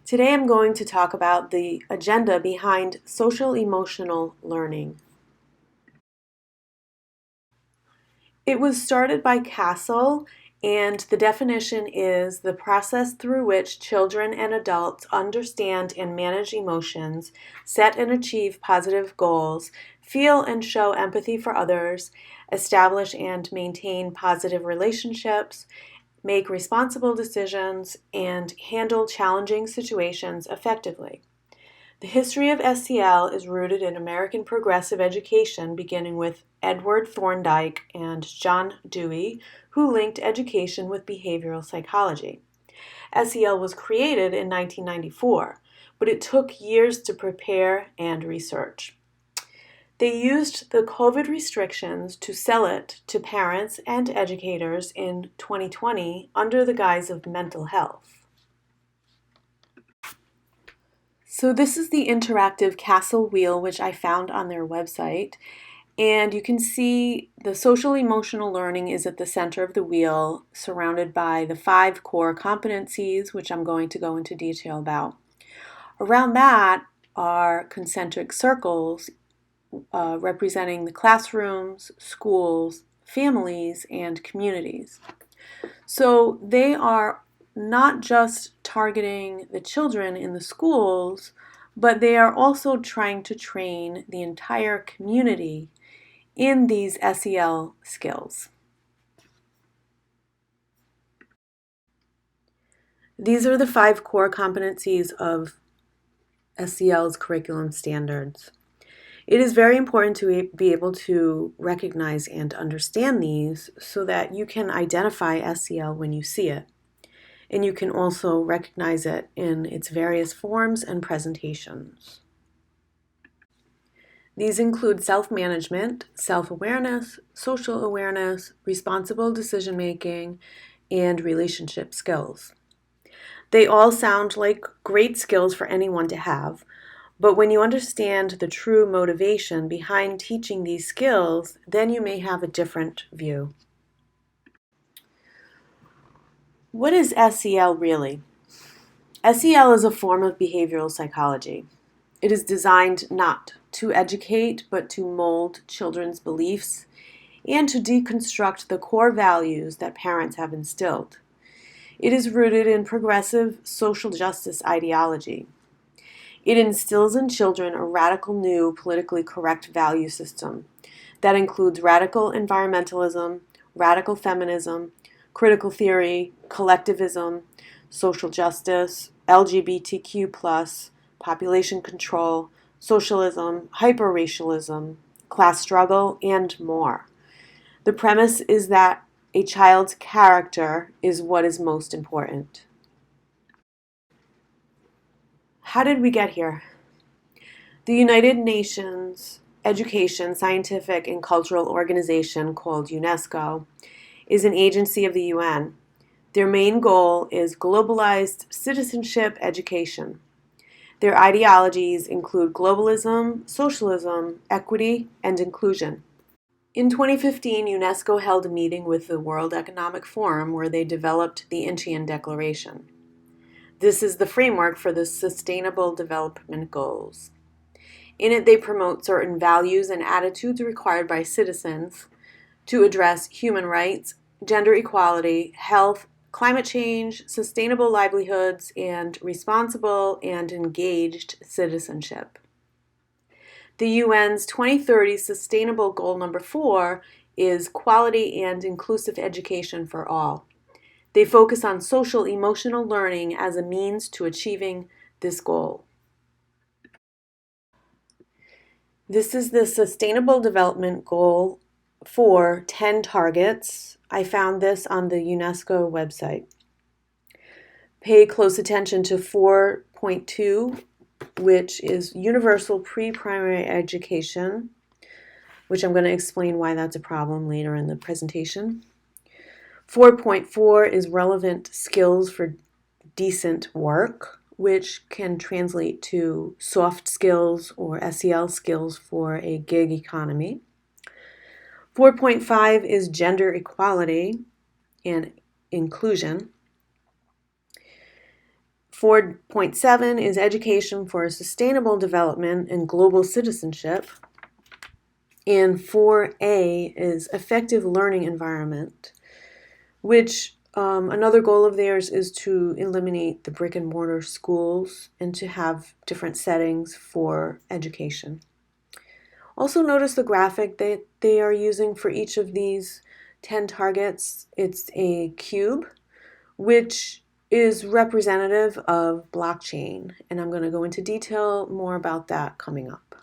Today I'm going to talk about the agenda behind social-emotional learning. It was started by Castle, and the definition is the process through which children and adults understand and manage emotions, set and achieve positive goals, feel and show empathy for others, establish and maintain positive relationships, make responsible decisions, and handle challenging situations effectively. The history of SEL is rooted in American progressive education, beginning with Edward Thorndike and John Dewey, who linked education with behavioral psychology. SEL was created in 1994, but it took years to prepare and research. They used the COVID restrictions to sell it to parents and educators in 2020 under the guise of mental health. So this is the interactive castle wheel which I found on their website, and you can see the social emotional learning is at the center of the wheel, surrounded by the 5 core competencies, which I'm going to go into detail about. Around that are concentric circles representing the classrooms, schools, families, and communities. So they are not just targeting the children in the schools, but they are also trying to train the entire community in these SEL skills. These are the 5 core competencies of SEL's curriculum standards. It is very important to be able to recognize and understand these so that you can identify SEL when you see it. And you can also recognize it in its various forms and presentations. These include self-management, self-awareness, social awareness, responsible decision-making, and relationship skills. They all sound like great skills for anyone to have, but when you understand the true motivation behind teaching these skills, then you may have a different view. What is SEL really? SEL is a form of behavioral psychology. It is designed not to educate, but to mold children's beliefs and to deconstruct the core values that parents have instilled. It is rooted in progressive social justice ideology. It instills in children a radical new politically correct value system that includes radical environmentalism, radical feminism, critical theory, collectivism, social justice, LGBTQ+, population control, socialism, hyperracialism, class struggle, and more. The premise is that a child's character is what is most important. How did we get here? The United Nations Education, Scientific, and Cultural Organization, called UNESCO, is an agency of the UN. Their main goal is globalized citizenship education. Their ideologies include globalism, socialism, equity, and inclusion. In 2015, UNESCO held a meeting with the World Economic Forum where they developed the Incheon Declaration. This is the framework for the Sustainable Development Goals. In it, they promote certain values and attitudes required by citizens to address human rights, gender equality, health, climate change, sustainable livelihoods, and responsible and engaged citizenship. The UN's 2030 Sustainable Goal number 4 is quality and inclusive education for all. They focus on social emotional learning as a means to achieving this goal. This is the Sustainable Development Goal for 10 targets. I found this on the UNESCO website. Pay close attention to 4.2, which is universal pre-primary education, which I'm going to explain why that's a problem later in the presentation. 4.4 is relevant skills for decent work, which can translate to soft skills or SEL skills for a gig economy. 4.5 is gender equality and inclusion. 4.7 is education for sustainable development and global citizenship. And 4A is effective learning environment, which another goal of theirs is to eliminate the brick and mortar schools and to have different settings for education. Also notice the graphic that they are using for each of these 10 targets. It's a cube, which is representative of blockchain, and I'm going to go into detail more about that coming up.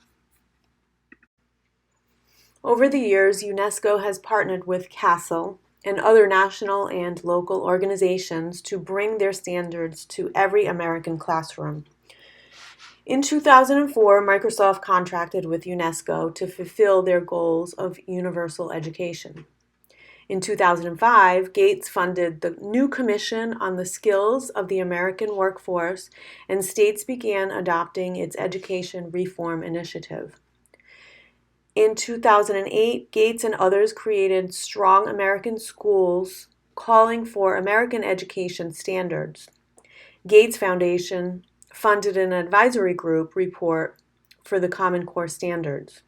Over the years, UNESCO has partnered with CASEL and other national and local organizations to bring their standards to every American classroom. In 2004, Microsoft contracted with UNESCO to fulfill their goals of universal education. In 2005, Gates funded the new Commission on the Skills of the American Workforce, and states began adopting its Education Reform Initiative. In 2008, Gates and others created Strong American Schools, calling for American education standards. Gates Foundation funded an advisory group report for the Common Core Standards.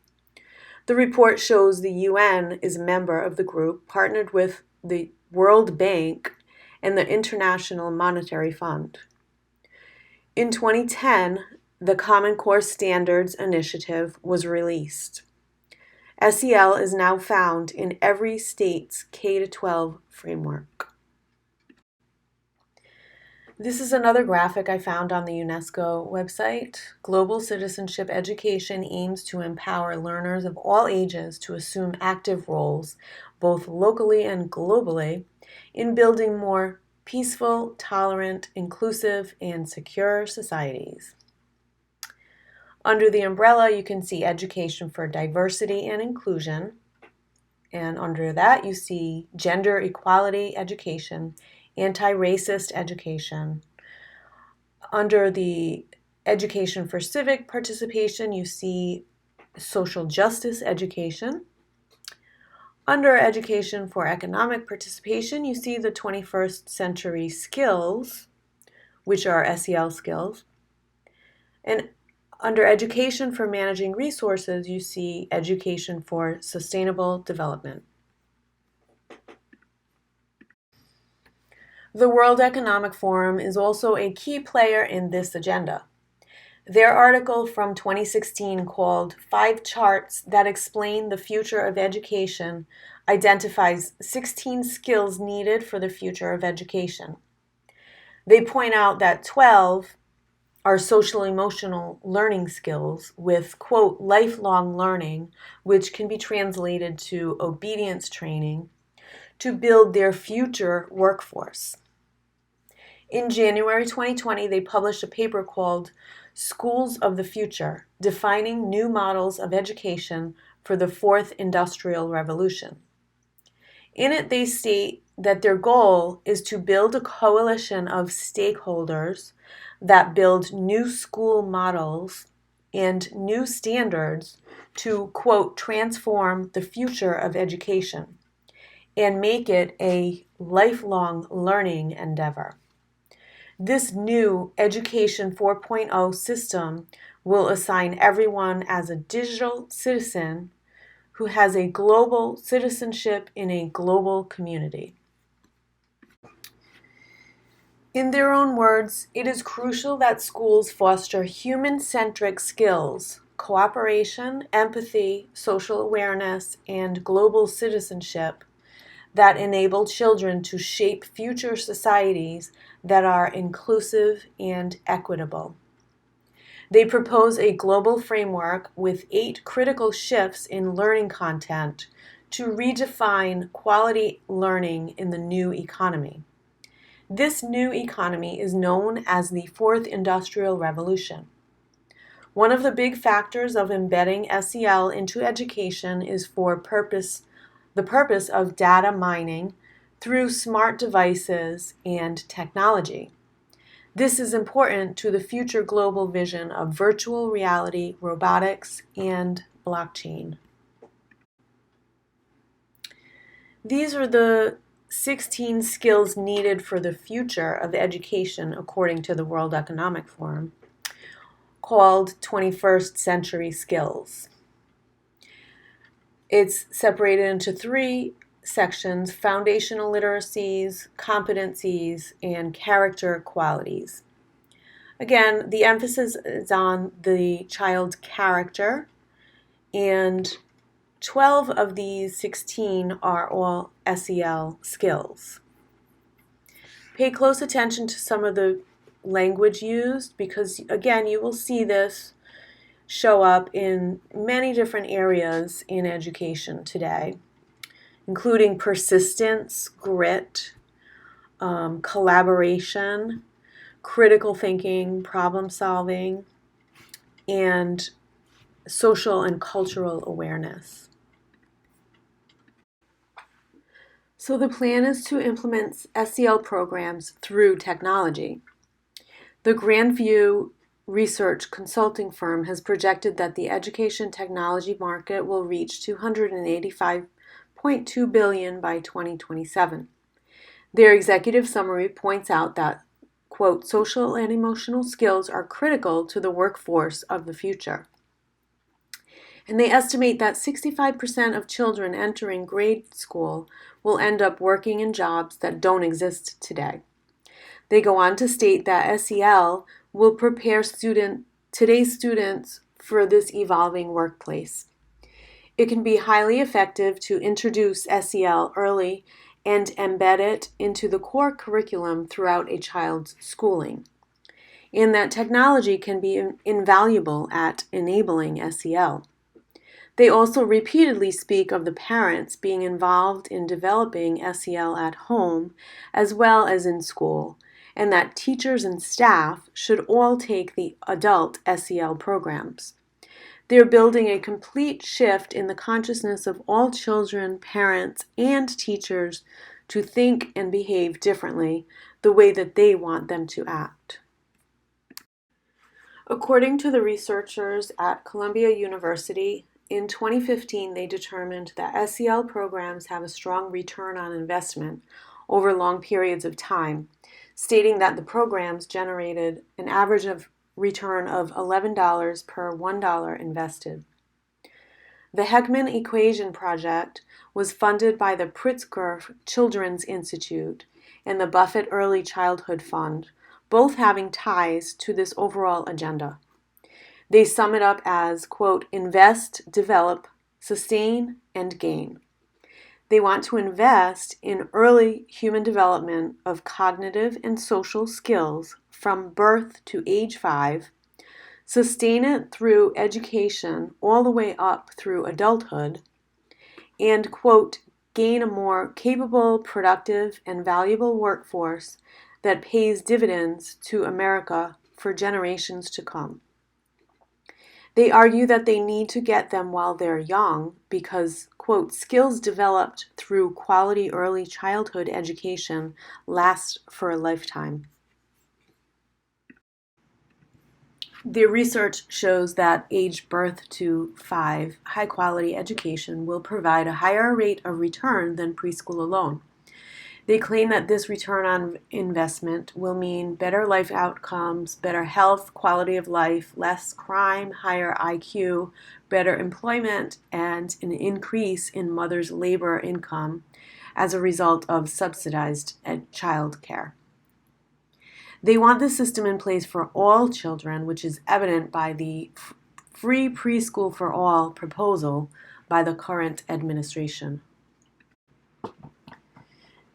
The report shows the UN is a member of the group, partnered with the World Bank and the International Monetary Fund. In 2010, the Common Core Standards Initiative was released. SEL is now found in every state's K-12 framework. This is another graphic I found on the UNESCO website. Global citizenship education aims to empower learners of all ages to assume active roles, both locally and globally, in building more peaceful, tolerant, inclusive, and secure societies. Under the umbrella, you can see education for diversity and inclusion. And under that, you see gender equality education, anti-racist education. Under the education for civic participation, you see social justice education. Under education for economic participation, you see the 21st century skills, which are SEL skills. And under education for managing resources, you see education for sustainable development. The World Economic Forum is also a key player in this agenda. Their article from 2016 called 5 Charts That Explain the Future of Education identifies 16 skills needed for the future of education. They point out that 12 are social-emotional learning skills with, quote, lifelong learning, which can be translated to obedience training, to build their future workforce. In January 2020, they published a paper called Schools of the Future, Defining New Models of Education for the Fourth Industrial Revolution. In it, they state that their goal is to build a coalition of stakeholders that build new school models and new standards to, quote, transform the future of education and make it a lifelong learning endeavor. This new Education 4.0 system will assign everyone as a digital citizen who has a global citizenship in a global community. In their own words, it is crucial that schools foster human-centric skills, cooperation, empathy, social awareness, and global citizenship that enable children to shape future societies that are inclusive and equitable. They propose a global framework with 8 critical shifts in learning content to redefine quality learning in the new economy. This new economy is known as the Fourth Industrial Revolution. One of the big factors of embedding SEL into education is for the purpose of data mining through smart devices and technology. This is important to the future global vision of virtual reality, robotics, and blockchain. These are the 16 skills needed for the future of education according to the World Economic Forum, called 21st Century Skills. It's separated into 3 sections: foundational literacies, competencies, and character qualities. Again, the emphasis is on the child's character, and 12 of these 16 are all SEL skills. Pay close attention to some of the language used because, again, you will see this show up in many different areas in education today, including persistence, grit, collaboration, critical thinking, problem solving, and social and cultural awareness. So the plan is to implement SEL programs through technology. The Grandview research consulting firm has projected that the education technology market will reach $285.2 billion by 2027. Their executive summary points out that, quote, social and emotional skills are critical to the workforce of the future. And they estimate that 65% of children entering grade school will end up working in jobs that don't exist today. They go on to state that SEL will prepare today's students for this evolving workplace. It can be highly effective to introduce SEL early and embed it into the core curriculum throughout a child's schooling, and that technology can be invaluable at enabling SEL. They also repeatedly speak of the parents being involved in developing SEL at home as well as in school, and that teachers and staff should all take the adult SEL programs. They're building a complete shift in the consciousness of all children, parents, and teachers to think and behave differently the way that they want them to act. According to the researchers at Columbia University, in 2015, they determined that SEL programs have a strong return on investment over long periods of time, stating that the programs generated an average of return of $11 per $1 invested. The Heckman Equation Project was funded by the Pritzker Children's Institute and the Buffett Early Childhood Fund, both having ties to this overall agenda. They sum it up as, quote, invest, develop, sustain, and gain. They want to invest in early human development of cognitive and social skills from birth to age 5, sustain it through education all the way up through adulthood, and, quote, gain a more capable, productive, and valuable workforce that pays dividends to America for generations to come. They argue that they need to get them while they're young because, quote, skills developed through quality early childhood education last for a lifetime. The research shows that age birth to 5 high-quality education will provide a higher rate of return than preschool alone. They claim that this return on investment will mean better life outcomes, better health, quality of life, less crime, higher IQ, better employment, and an increase in mothers' labor income as a result of subsidized child care. They want this system in place for all children, which is evident by the free preschool for all proposal by the current administration.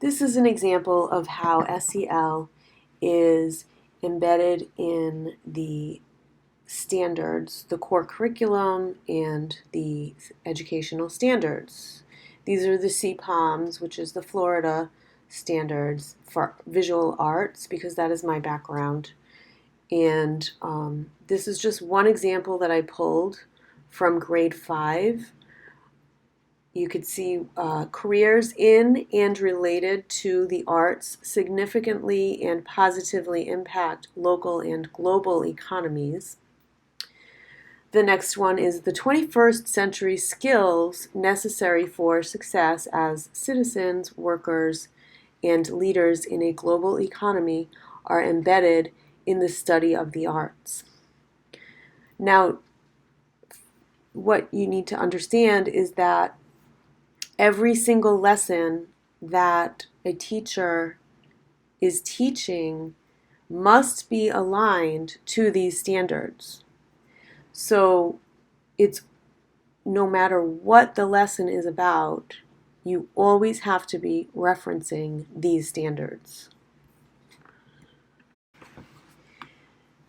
This is an example of how SEL is embedded in the standards, the core curriculum, and the educational standards. These are the CPOMs, which is the Florida standards for visual arts, because that is my background. And this is just one example that I pulled from grade 5. You could see careers in and related to the arts significantly and positively impact local and global economies. The next one is the 21st century skills necessary for success as citizens, workers, and leaders in a global economy are embedded in the study of the arts. Now, what you need to understand is that every single lesson that a teacher is teaching must be aligned to these standards. So it's no matter what the lesson is about, you always have to be referencing these standards.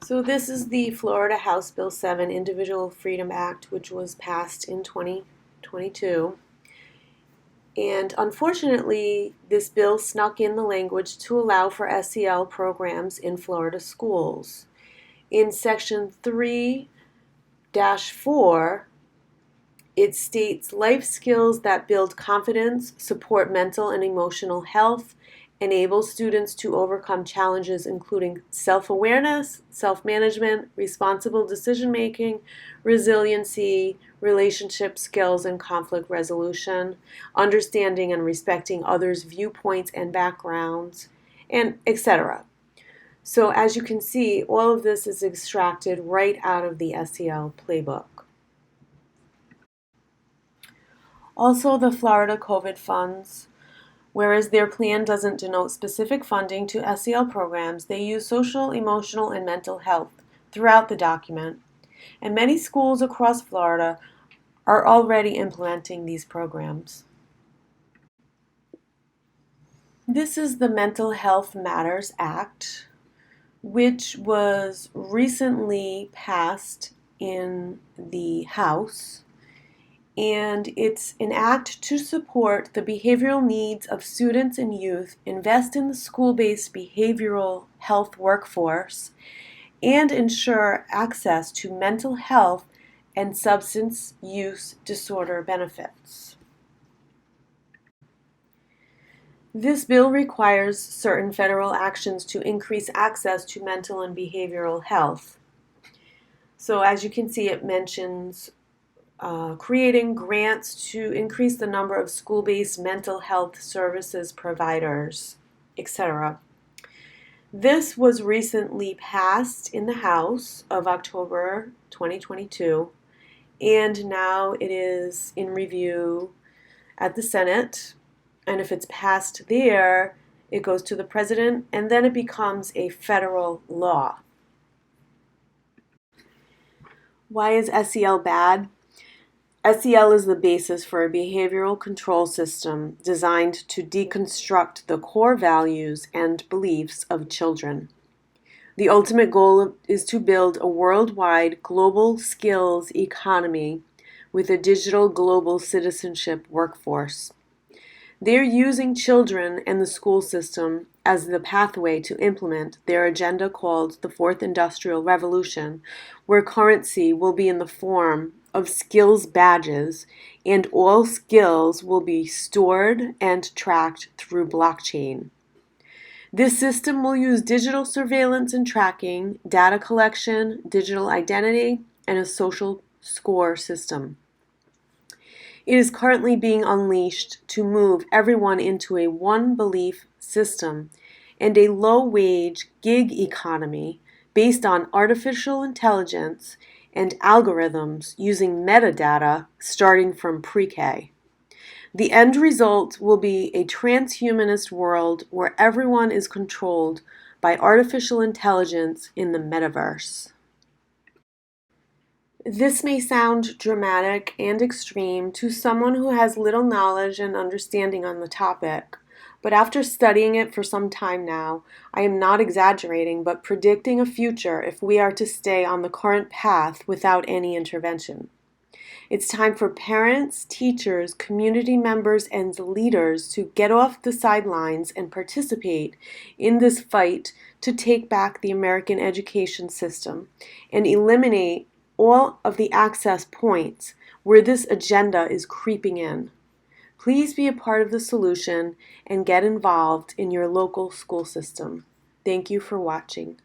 So this is the Florida House Bill 7 Individual Freedom Act, which was passed in 2022. And unfortunately, this bill snuck in the language to allow for SEL programs in Florida schools. In Section 3-4, it states life skills that build confidence, support mental and emotional health, enable students to overcome challenges including self-awareness, self-management, responsible decision-making, resiliency, relationship skills and conflict resolution, understanding and respecting others' viewpoints and backgrounds, and etc. So as you can see, all of this is extracted right out of the SEL playbook. Also, the Florida COVID funds, whereas their plan doesn't denote specific funding to SEL programs, they use social, emotional, and mental health throughout the document, and many schools across Florida are already implementing these programs. This is the Mental Health Matters Act, which was recently passed in the House. And it's an act to support the behavioral needs of students and youth, invest in the school-based behavioral health workforce, and ensure access to mental health and substance use disorder benefits. This bill requires certain federal actions to increase access to mental and behavioral health. So as you can see, it mentions creating grants to increase the number of school-based mental health services providers, etc. This was recently passed in the House of October 2022, and now it is in review at the Senate. And if it's passed there, it goes to the President, and then it becomes a federal law. Why is SEL bad? SEL is the basis for a behavioral control system designed to deconstruct the core values and beliefs of children. The ultimate goal is to build a worldwide global skills economy with a digital global citizenship workforce. They're using children and the school system as the pathway to implement their agenda called the Fourth Industrial Revolution, where currency will be in the form of skills badges, and all skills will be stored and tracked through blockchain. This system will use digital surveillance and tracking, data collection, digital identity, and a social score system. It is currently being unleashed to move everyone into a one-belief system and a low-wage gig economy based on artificial intelligence and algorithms using metadata starting from pre-K. The end result will be a transhumanist world where everyone is controlled by artificial intelligence in the metaverse. This may sound dramatic and extreme to someone who has little knowledge and understanding on the topic, but after studying it for some time now, I am not exaggerating, but predicting a future if we are to stay on the current path without any intervention. It's time for parents, teachers, community members, and leaders to get off the sidelines and participate in this fight to take back the American education system and eliminate all of the access points where this agenda is creeping in. Please be a part of the solution and get involved in your local school system. Thank you for watching.